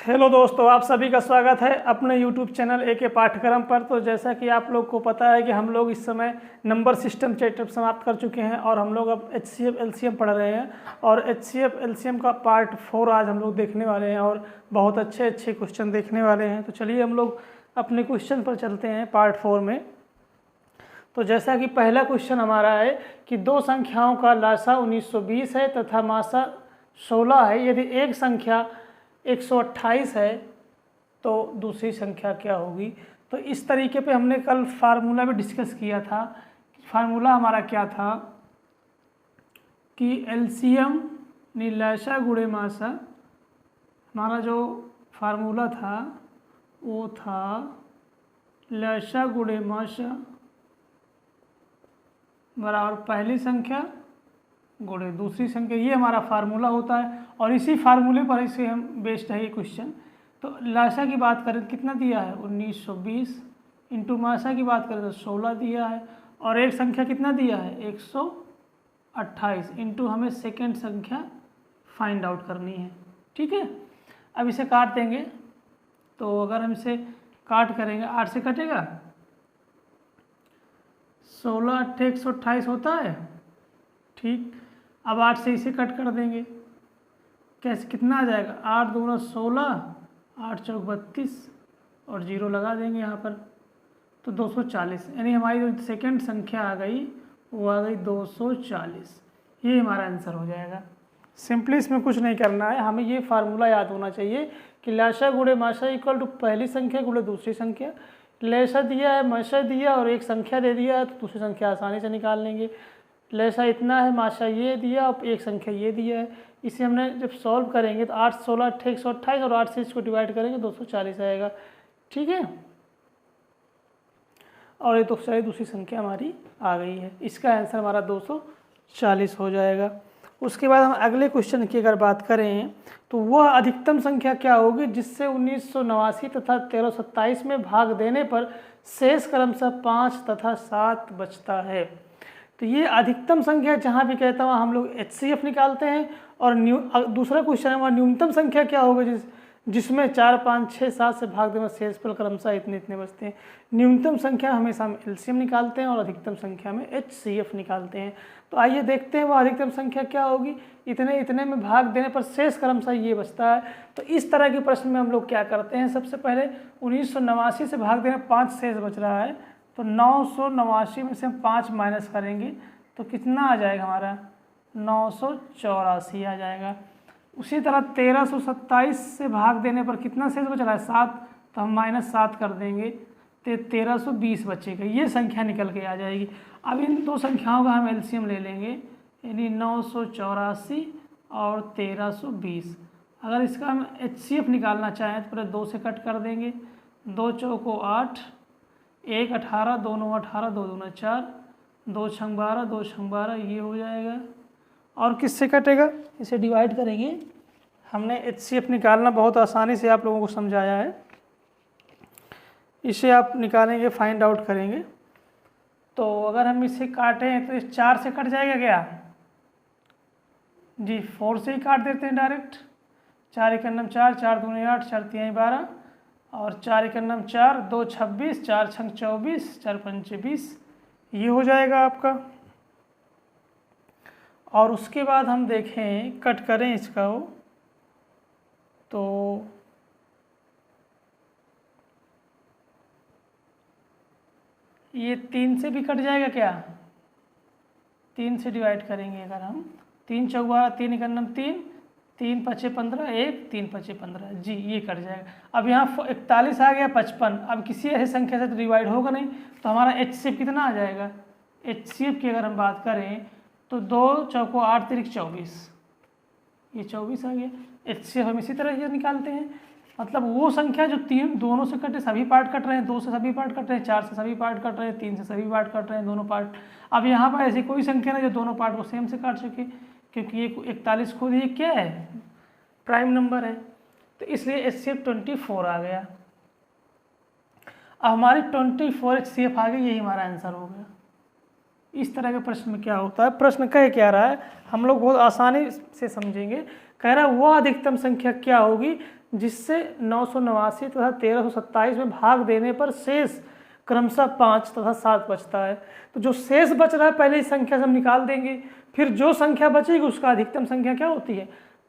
Hello दोस्तों, आप सभी का स्वागत है अपने YouTube चैनल ए पाठ्यक्रम पर। तो जैसा कि आप लोग को पता है कि हम लोग इस समय नंबर सिस्टम चैप्टर समाप्त कर चुके हैं और हम लोग अब HCF LCM पढ़ रहे हैं और HCF LCM का पार्ट 4 आज हम लोग देखने वाले हैं और बहुत अच्छे अच्छे क्वेश्चन देखने वाले हैं। तो चलिए हम लोग अपने क्वेश्चन पर चलते हैं पार्ट 4 में। तो जैसा कि पहला क्वेश्चन हमारा है कि दो संख्याओं का लासा 1920 है तथा मासा 16 है। यदि एक संख्या 128 है तो दूसरी संख्या क्या होगी। तो इस तरीके पे हमने कल फार्मूला भी डिस्कस किया था। फार्मूला हमारा क्या था कि एलसीएम लासा गुणे मासा, हमारा जो फार्मूला था वो था लासा गुणे मासा बराबर पहली संख्या गुणे दूसरी संख्या। ये हमारा फार्मूला होता है और इसी फार्मूले पर इसे हम बेस्ड है ये क्वेश्चन। तो लासा की बात करें कितना दिया है 1920, इंटू मासा की बात करें तो 16 दिया है और एक संख्या कितना दिया है 128, इंटू हमें सेकेंड संख्या फाइंड आउट करनी है। ठीक है, अब इसे काट देंगे। तो अगर हम इसे काट करेंगे 8 से कटेगा, 16 8 128 होता है। ठीक, अब 8 से इसे कट कर देंगे, कैसे कितना आ जाएगा 8 दूना 16, 8 चौक 32 और 0 लगा देंगे यहाँ पर तो 240, यानी हमारी जो सेकंड संख्या आ गई वो आ गई 240। ये हमारा आंसर हो जाएगा। सिंपली इसमें कुछ नहीं करना है, हमें ये फार्मूला याद होना चाहिए कि लासा गुणे मासा इक्वल टू पहली संख्या गुणे दूसरी संख्या। लासा दिया है, मासा दिया और एक संख्या दे दिया है तो दूसरी संख्या आसानी से निकाल लेंगे। लासा इतना है, मासा ये दिया और एक संख्या ये दिया है। इसे हमने जब सॉल्व करेंगे तो 8 16 8 128 और 8 से इसको डिवाइड करेंगे 240 आएगा। ठीक है, और ये तो दूसरी संख्या हमारी आ गई है। इसका आंसर हमारा 240 हो जाएगा। उसके बाद हम अगले क्वेश्चन की अगर बात करें तो वह अधिकतम संख्या क्या होगी जिससे 1989 तथा 1327 में भाग देने पर शेष क्रमशः 5 तथा 7 बचता है। तो ये अधिकतम संख्या जहाँ भी कहता हूँ हम लोग HCF निकालते हैं और दूसरा क्वेश्चन है हमारा न्यूनतम संख्या क्या होगा जिसमें 4 5 6 7 से भाग देने शेष पर क्रमशः इतने इतने बचते हैं। न्यूनतम संख्या हमेशा हम LCM निकालते हैं और अधिकतम संख्या में HCF निकालते हैं। तो आइए देखते हैं वो अधिकतम संख्या क्या होगी। इतने इतने में भाग देने पर शेष क्रमशः ये बचता है। तो इस तरह के प्रश्न में हम लोग क्या करते हैं, सबसे पहले 1989 से भाग देने 5 शेष बच रहा है तो 989 में से हम 5 माइनस करेंगे तो कितना आ जाएगा हमारा 984 आ जाएगा। उसी तरह 1327 से भाग देने पर कितना शेष बच रहा है 7, तो हम -7 कर देंगे तो 1320 बचेगा। ये संख्या निकल के आ जाएगी। अब इन दो संख्याओं का हम LCM ले लेंगे, यानी 984 और 1320। अगर इसका हम HCF निकालना चाहें तो पूरे 2 से कट कर देंगे, 2 चौको 8, 1 18, 2 9 18, 2 दूना 4, 2 छंग 12, 2 छंग 12, ये हो जाएगा। और किससे कटेगा, इसे डिवाइड करेंगे। हमने HCF निकालना बहुत आसानी से आप लोगों को समझाया है, इसे आप निकालेंगे फाइंड आउट करेंगे। तो अगर हम इसे काटें तो इस 4 से कट जाएगा क्या जी, 4 से ही काट देते हैं डायरेक्ट। 4 1 4, 4 दूनी 8, 4 3 12 और 4 1 4, 2 26, 4 6 24, 4 5 20, ये हो जाएगा आपका। और उसके बाद हम देखें कट करें इसका हो तो ये 3 से भी कट जाएगा क्या, 3 से डिवाइड करेंगे अगर हम 3 चौक 12, 3 1 3, 3 5 15, 1 3 5 15 जी, ये कट जाएगा। अब यहाँ 41 आ गया 55। अब किसी ऐसी संख्या से तो डिवाइड होगा नहीं तो हमारा HCF कितना आ जाएगा। HCF की अगर हम बात करें तो 2 चौको 8 3 24, ये 24 आ गया। HCF हम इसी तरह ये निकालते हैं, मतलब वो संख्या जो दोनों से कटे सभी पार्ट कट रहे हैं, 2 से सभी पार्ट कट रहे हैं, 4 से सभी पार्ट कट रहे हैं, 3 से सभी पार्ट कट रहे हैं, दोनों पार्ट। अब यहाँ पर ऐसी कोई संख्या नहीं जो दोनों पार्ट को सेम से काट सके, क्योंकि ये 41 खुद ये क्या है प्राइम नंबर है, तो इसलिए HCF 24 आ गया। अब हमारी 24 HCF आ गई, यही हमारा आंसर हो गया। इस तरह के प्रश्न में क्या होता है, प्रश्न कह क्या रहा है, हम लोग बहुत आसानी से समझेंगे। कह रहा है वह अधिकतम संख्या क्या होगी जिससे 989 तथा 1327 में भाग देने पर शेष क्रमशः 5 तथा 7 बचता है। तो जो शेष बच रहा है पहले इस संख्या से हम निकाल देंगे, फिर जो संख्या बचेगी उसका अधिकतम संख्या क्या होती है,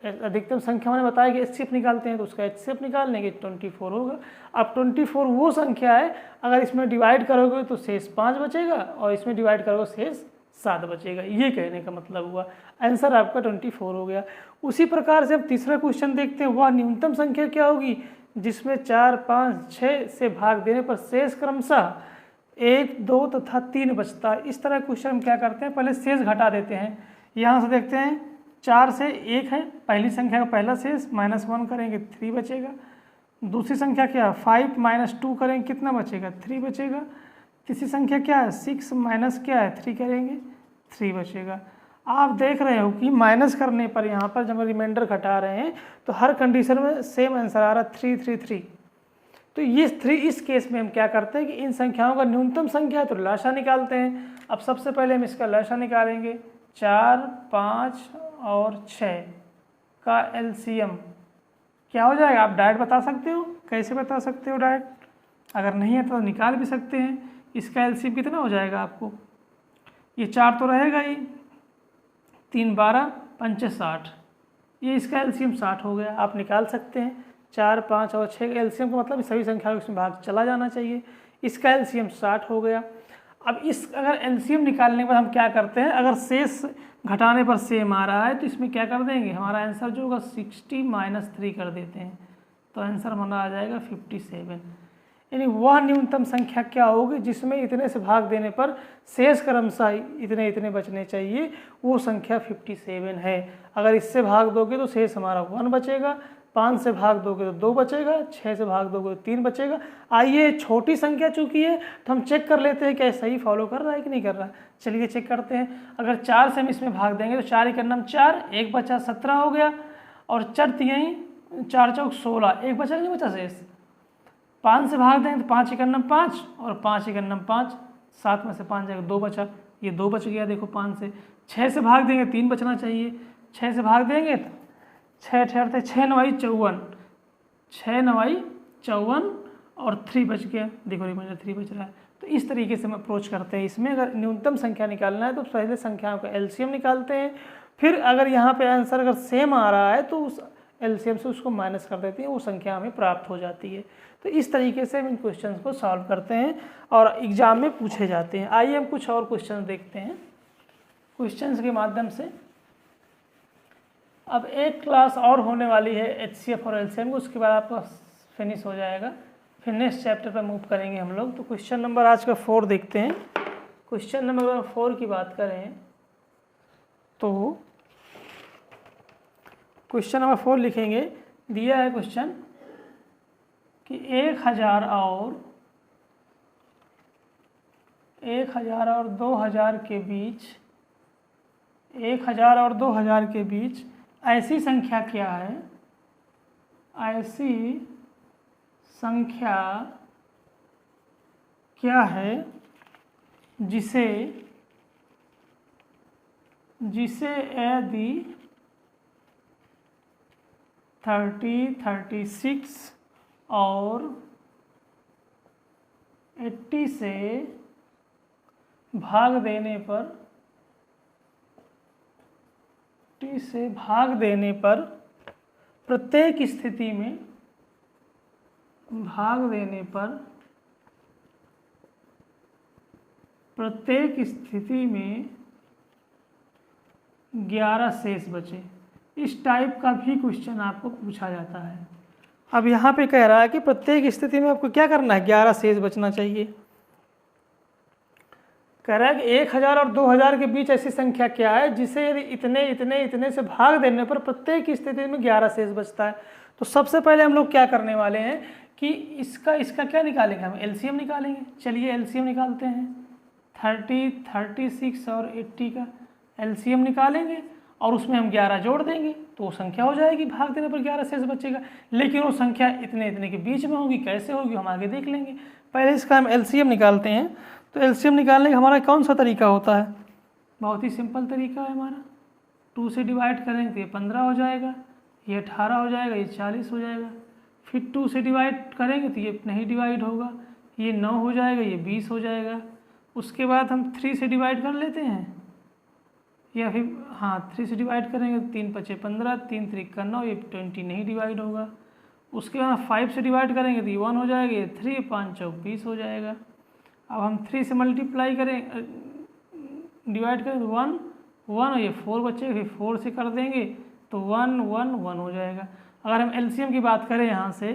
अधिकतम संख्या मैंने बताया कि HCF निकालते हैं, तो उसका HCF निकाल लेंगे 24 होगा। अब 24 वो संख्या है, अगर इसमें डिवाइड करोगे तो शेष 5 बचेगा और इसमें डिवाइड करोगे शेष 7 बचेगा। ये कहने का मतलब हुआ, आंसर आपका 24 हो गया। उसी प्रकार से अब तीसरा क्वेश्चन देखते हैं, वह न्यूनतम संख्या क्या होगी जिसमें 4, 5, 6 से भाग देने पर शेष क्रमशः 1, 2 तथा 3 बचता है। इस तरह क्वेश्चन हम क्या करते हैं, पहले शेष घटा देते हैं। यहाँ से देखते हैं 4 से 1 है, पहली संख्या का पहला शेष -1 करेंगे 3 बचेगा। दूसरी संख्या क्या है 5 - 2 करेंगे कितना बचेगा 3 बचेगा। तीसरी संख्या क्या है 6 माइनस क्या है 3 करेंगे 3 बचेगा। आप देख रहे हो कि माइनस करने पर यहाँ पर जब रिमाइंडर घटा रहे हैं तो हर कंडीशन में सेम आंसर आ रहा है 3, 3, 3। तो ये 3 इस केस में हम क्या करते हैं कि इन संख्याओं का न्यूनतम संख्या है तो लसा निकालते हैं। अब सबसे पहले हम इसका लसा निकालेंगे, 4, 5 और 6 का LCM क्या हो जाएगा, आप डायरेक्ट बता सकते हो। कैसे बता सकते हो डायरेक्ट, अगर नहीं है तो निकाल भी सकते हैं। इसका LCM कितना हो जाएगा आपको, ये 4 तो रहेगा ही, 3, 12, 5, 60, ये इसका LCM 60 हो गया। आप निकाल सकते हैं 4, 5 और 6 का LCM का मतलब सभी संख्या इसमें भाग चला जाना चाहिए। इसका LCM 60 हो गया। अब इस अगर LCM निकालने के बाद हम क्या करते हैं, अगर शेष घटाने पर सेम आ रहा है तो इसमें क्या कर देंगे, हमारा आंसर जो होगा 60 - 3 कर देते हैं, तो आंसर हमारा आ जाएगा 57। यानी वह न्यूनतम संख्या क्या होगी जिसमें इतने से भाग देने पर शेष क्रमशः इतने इतने बचने चाहिए, वो संख्या 57 है। अगर इससे भाग दोगे तो शेष हमारा 1 बचेगा, 5 से भाग दोगे तो 2 बचेगा, 6 से भाग दोगे तो 3 बचेगा। आइए छोटी संख्या चूंकि है तो हम चेक कर लेते हैं क्या सही फॉलो कर रहा है कि नहीं कर रहा है। चलिए चेक करते हैं। अगर 4 से हम इसमें भाग देंगे तो 4 × 9 4, 1 बचा 17 हो गया, और 4 यहीं 4 चौक 16, 1 बचा नहीं बचा शेष। 5 से भाग देंगे तो 5 × 9 5 और 5 × 9 5, 7 में से 5 जाएगा 2 बचा, ये 2 बच गया देखो 5 से। 6 से भाग देंगे 3 बचना चाहिए, 6 से भाग देंगे तो 6 ठहरते 6 × 9 54, 6 × 9 54 और 3 बच गया, देखो रिमाइंडर 3 बच रहा है। तो इस तरीके से हम अप्रोच करते हैं। इसमें अगर न्यूनतम संख्या निकालना है तो पहले संख्याओं का LCM निकालते हैं, फिर अगर यहाँ पे आंसर अगर सेम आ रहा है तो उस LCM से उसको माइनस कर देते हैं, वो संख्या हमें प्राप्त हो जाती है। तो इस तरीके से हम इन क्वेश्चंस को सॉल्व करते हैं और एग्जाम में पूछे जाते हैं। आइए हम कुछ और क्वेश्चन देखते हैं क्वेश्चंस के माध्यम से। अब एक क्लास और होने वाली है HCF और LCM को, उसके बाद आपका फिनिश हो जाएगा, फिर नेक्स्ट चैप्टर पर मूव करेंगे हम लोग। तो क्वेश्चन नंबर आज का 4 देखते हैं। क्वेश्चन नंबर 4 की बात करें तो क्वेश्चन नंबर 4 लिखेंगे, दिया है क्वेश्चन कि 1000 और 2000 के बीच, 1000 और 2000 के बीच ऐसी संख्या क्या है, ऐसी संख्या क्या है जिसे यदि 30, 36 और 80 से भाग देने पर प्रत्येक स्थिति में 11 शेष बचे। इस टाइप का भी क्वेश्चन आपको पूछा जाता है। अब यहाँ पे कह रहा है कि प्रत्येक स्थिति में आपको क्या करना है, 11 शेष बचना चाहिए। कह रहा है कि 1000 और 2000 के बीच ऐसी संख्या क्या है जिसे यदि इतने इतने इतने से भाग देने पर प्रत्येक स्थिति में 11 शेष बचता है। तो सबसे पहले हम लोग क्या करने वाले हैं कि इसका क्या निकालेंगे, हम LCM निकालेंगे। चलिए LCM निकालते हैं। 30, 36 और 80 का LCM निकालेंगे और उसमें हम 11 जोड़ देंगे तो वो संख्या हो जाएगी, भाग देने पर 11 शेष बचेगा। लेकिन वो संख्या इतने इतने के बीच में होगी, कैसे होगी हम आगे देख लेंगे। पहले इसका हम LCM निकालते हैं। तो LCM निकालने का हमारा कौन सा तरीका होता है, बहुत ही सिंपल तरीका है हमारा। 2 से डिवाइड करेंगे तो ये 15 हो जाएगा, ये 18 हो जाएगा, ये 40 हो जाएगा। फिर 2 से डिवाइड करेंगे तो ये नहीं डिवाइड होगा, ये 9 हो जाएगा, ये 20 हो जाएगा। उसके बाद हम 3 से डिवाइड कर लेते हैं, या फिर हाँ 3 से डिवाइड करेंगे तो 3 5 15, 3 3 का 9, ये 20 नहीं डिवाइड होगा। उसके बाद 5 से डिवाइड करेंगे तो ये 1 हो जाएगा, ये 3 5 चौक 20 हो जाएगा। अब हम 3 से मल्टीप्लाई करें, डिवाइड करें तो 1 1 और ये 4 बचेगा, फिर 4 से कर देंगे तो 1 1 1 हो जाएगा। अगर हम एलसीएम की बात करें यहाँ से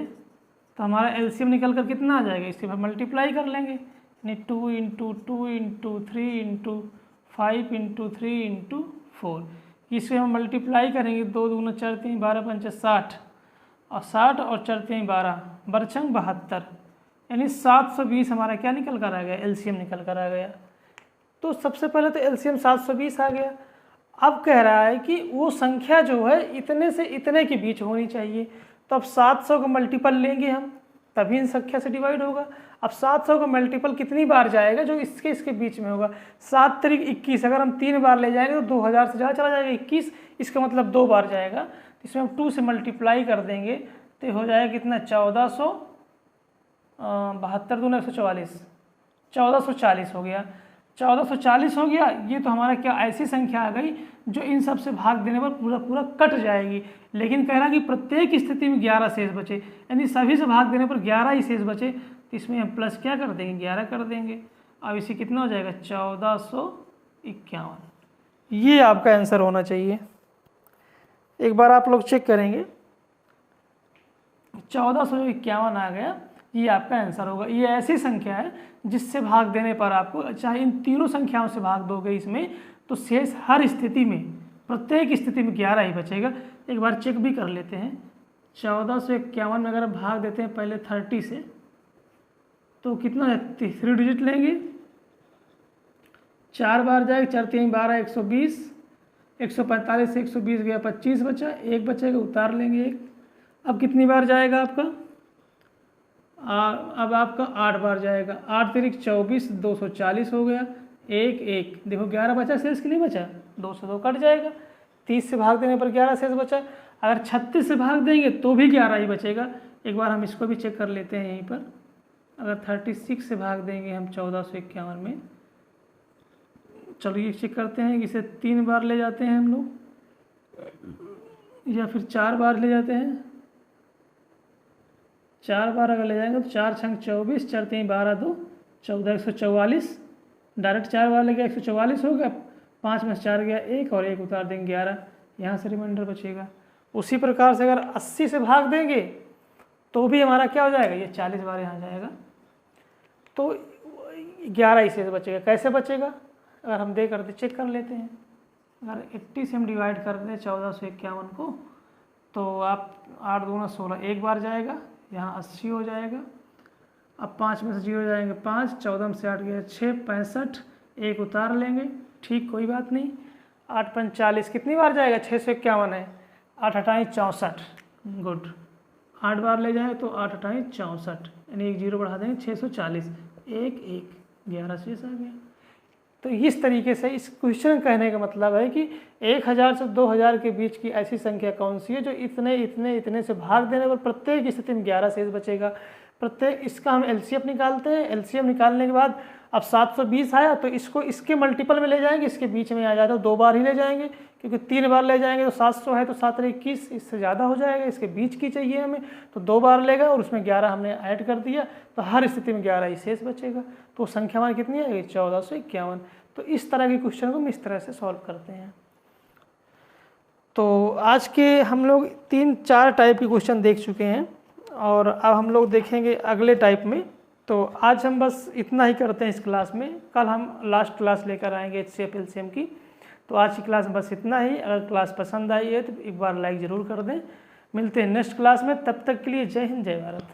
तो हमारा एलसीएम निकल कर कितना आ जाएगा, इसके बाद मल्टीप्लाई कर लेंगे, यानी 2 into 2 into 3 into 5 into 3 into 4। इसे हम मल्टीप्लाई करेंगे, 2 दूना 4 3 12 5 60 और 60 और 4 3 12 बरचंग 72, यानी 720 हमारा क्या निकल कर आ गया, एलसीएम निकल कर आ गया। तो सबसे पहले तो एलसीएम 720 आ गया। अब कह रहा है कि वो संख्या जो है इतने से इतने के बीच होनी चाहिए, तो अब 700 का मल्टीपल लेंगे हम, तभी इन संख्या से डिवाइड होगा। अब 700 का मल्टीपल कितनी बार जाएगा, जो इसके बीच में होगा, 7 3 21, अगर हम 3 बार ले जाएंगे तो 2000 से ज़्यादा चला जाएगा 21, इसका मतलब 2 बार जाएगा। इसमें हम 2 से मल्टीप्लाई कर देंगे तो हो जाएगा कितना, 1472 दूना 144, 1440 हो गया। 1440 हो गया। ये तो हमारा क्या ऐसी संख्या आ गई जो इन सब से भाग देने पर पूरा पूरा कट जाएगी, लेकिन कह रहा कि प्रत्येक स्थिति में 11 शेष बचे, यानी सभी से भाग देने पर 11 ही शेष बचे, तो इसमें हम प्लस क्या कर देंगे, 11 कर देंगे। अब इसे कितना हो जाएगा, 1451। ये आपका आंसर होना चाहिए। एक बार आप लोग चेक करेंगे, 1451 आ गया, ये आपका आंसर होगा। ये ऐसी संख्या है जिससे भाग देने पर आपको, चाहे इन तीनों संख्याओं से भाग दोगे इसमें, तो शेष हर स्थिति में, प्रत्येक स्थिति में 11 ही बचेगा। एक बार चेक भी कर लेते हैं। 1451 में अगर भाग देते हैं पहले 30 से, तो कितना है, 3 डिजिट लेंगे, 4 बार जाएगा, 4 3 12 120, 145 से 120 गया, 25 बचा, 1 बचेगा, उतार लेंगे 1। अब कितनी बार जाएगा आपका, अब आपका 8 बार जाएगा, 8 तिरिक 24, 240 हो गया, 1 1, देखो 11 बचा, शेष के लिए बचा, 2 से 2 कट जाएगा। 30 से भाग देने पर 11 शेष बचा। अगर 36 से भाग देंगे तो भी 11 ही बचेगा। एक बार हम इसको भी चेक कर लेते हैं यहीं पर। अगर 36 से भाग देंगे हम 1451 में, चलिए चेक करते हैं कि इसे 3 बार ले जाते हैं हम लोग, या फिर 4 बार ले जाते हैं। 4 बार अगर ले जाएंगे तो 4 छंग 24, 4 3 12 2 14, 144, डायरेक्ट 4 बार ले गया, 144 हो गया, 5 में 4 गया 1 और 1 उतार देंगे 11, यहाँ से रिमाइंडर बचेगा। उसी प्रकार से अगर 80 से भाग देंगे तो भी हमारा क्या हो जाएगा, ये 40 बार यहाँ जाएगा, तो 11 ही शेष बचेगा। कैसे बचेगा, अगर हम दे करते चेक कर लेते हैं। अगर 80 से हम डिवाइड कर दें 1451 को, तो आप 8 दूना 16, 1 बार जाएगा, यहाँ 80 हो जाएगा। अब 5 में से 0 जाएंगे 5, 14 में से 8 गया 6, 65, 1 उतार लेंगे, ठीक कोई बात नहीं। 8 5 40, कितनी बार जाएगा, 651 है, 8 8 64, गुड। 8 बार ले जाए तो 8 8 64, यानी 1 0 बढ़ा देंगे, 640, 1 1, 11 शेष आ गया। तो इस तरीके से इस क्वेश्चन कहने का मतलब है कि 1000 से 2000 के बीच की ऐसी संख्या कौन सी है जो इतने इतने इतने से भाग देने पर प्रत्येक स्थिति में 11 शेष बचेगा। प्रत्येक, इसका हम एलसीएम निकालते हैं। एलसीएम निकालने के बाद अब 720 आया तो इसको इसके मल्टीपल में ले जाएंगे, इसके बीच में आ जाता है, 2 बार ही ले जाएंगे, क्योंकि 3 बार ले जाएंगे तो 700 है तो 7 21, इससे ज़्यादा हो जाएगा, इसके बीच की चाहिए हमें, तो 2 बार लेगा और उसमें 11 हमने ऐड कर दिया, तो हर स्थिति में 11 ही शेष बचेगा। तो संख्या हमारी कितनी आएगी, 1451। तो इस तरह के क्वेश्चन को हम इस तरह से सॉल्व करते हैं। तो आज के हम लोग 3-4 टाइप के क्वेश्चन देख चुके हैं और अब हम लोग देखेंगे अगले टाइप में। तो आज हम बस इतना ही करते हैं इस क्लास में, कल हम लास्ट क्लास लेकर आएंगे HCF LCM की। तो आज की क्लास में बस इतना ही। अगर क्लास पसंद आई है तो एक बार लाइक ज़रूर कर दें। मिलते हैं नेक्स्ट क्लास में, तब तक के लिए जय हिंद जय भारत।